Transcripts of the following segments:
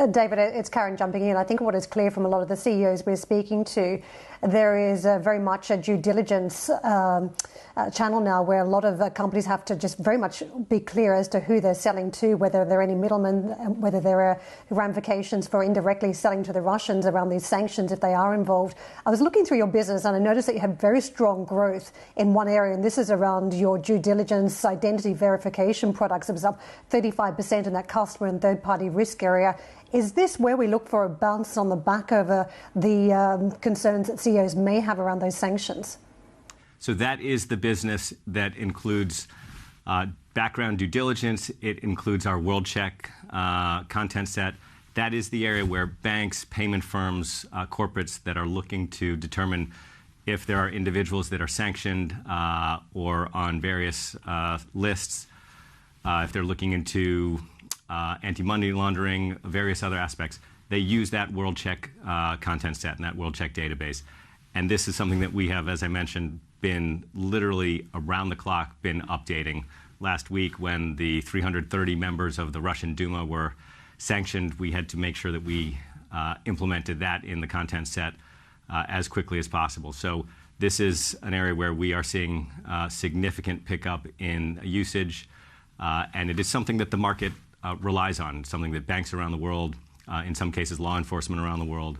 David, it's Karen jumping in. I think what is clear from a lot of the CEOs we're speaking to, there is very much a due diligence channel now where a lot of companies have to just very much be clear as to who they're selling to, whether there are any middlemen, whether there are ramifications for indirectly selling to the Russians around these sanctions if they are involved. I was looking through your business and I noticed that you had very strong growth in one area, and this is around your due diligence identity verification products. It was up 35% in that customer and third-party risk area. Is this where we look for a bounce on the back of the concerns that CEOs may have around those sanctions? So that is the business that includes background due diligence. It includes our World Check content set. That is the area where banks, payment firms, corporates that are looking to determine if there are individuals that are sanctioned or on various lists, if they're looking into anti-money laundering, various other aspects, they use that World Check content set and that World Check database. And this is something that we have, as I mentioned, been literally around the clock been updating. Last week, when the 330 members of the Russian Duma were sanctioned, we had to make sure that we implemented that in the content set as quickly as possible. So this is an area where we are seeing significant pickup in usage, and it is something that the market relies on, something that banks around the world, in some cases law enforcement around the world,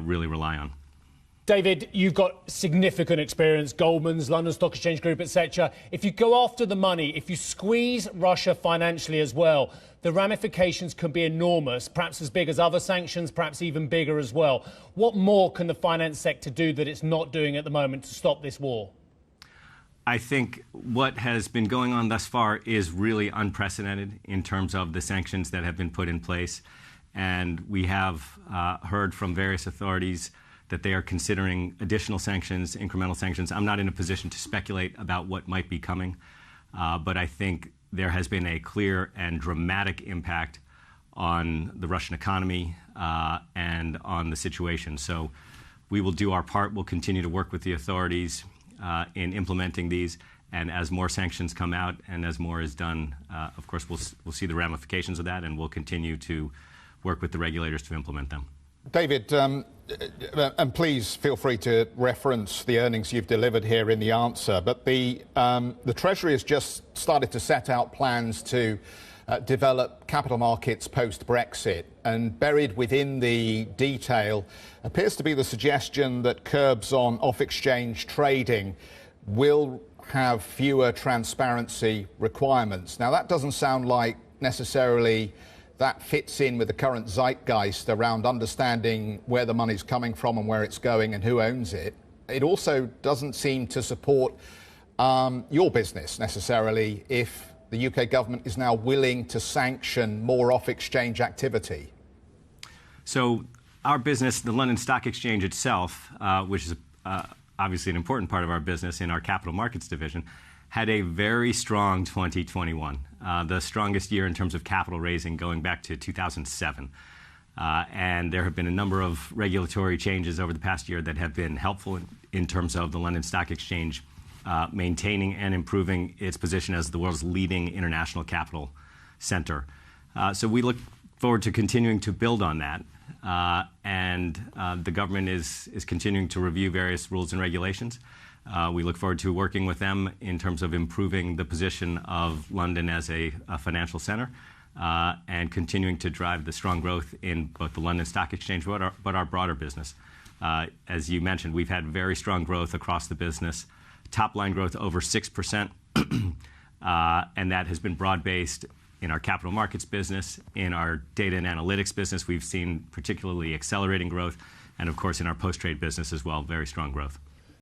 really rely on. David, you've got significant experience, Goldman's, London Stock Exchange Group, etc. If you go after the money, if you squeeze Russia financially as well, the ramifications can be enormous, perhaps as big as other sanctions, perhaps even bigger as well. What more can the finance sector do that it's not doing at the moment to stop this war? I think what has been going on thus far is really unprecedented in terms of the sanctions that have been put in place. And we have heard from various authorities that they are considering additional sanctions, incremental sanctions. I'm not in a position to speculate about what might be coming, but I think there has been a clear and dramatic impact on the Russian economy and on the situation. So we will do our part. We'll continue to work with the authorities in implementing these, and as more sanctions come out and as more is done, of course, we'll see the ramifications of that, and we'll continue to work with the regulators to implement them. David, and please feel free to reference the earnings you've delivered here in the answer, but the Treasury has just started to set out plans to develop capital markets post-Brexit, and buried within the detail appears to be the suggestion that curbs on off-exchange trading will have fewer transparency requirements. Now, that doesn't sound like necessarily that fits in with the current zeitgeist around understanding where the money's coming from and where it's going and who owns it. It also doesn't seem to support your business necessarily if the UK government is now willing to sanction more off-exchange activity. So our business, the London Stock Exchange itself, which is obviously an important part of our business in our capital markets division, had a very strong 2021, the strongest year in terms of capital raising going back to 2007. And there have been a number of regulatory changes over the past year that have been helpful in terms of the London Stock Exchange maintaining and improving its position as the world's leading international capital center. So we look forward to continuing to build on that. And the government is continuing to review various rules and regulations. We look forward to working with them in terms of improving the position of London as a financial center and continuing to drive the strong growth in both the London Stock Exchange but our broader business. As you mentioned, we've had very strong growth across the business, top line growth over 6%, and that has been broad-based in our capital markets business, in our data and analytics business. We've seen particularly accelerating growth, and of course in our post-trade business as well, very strong growth.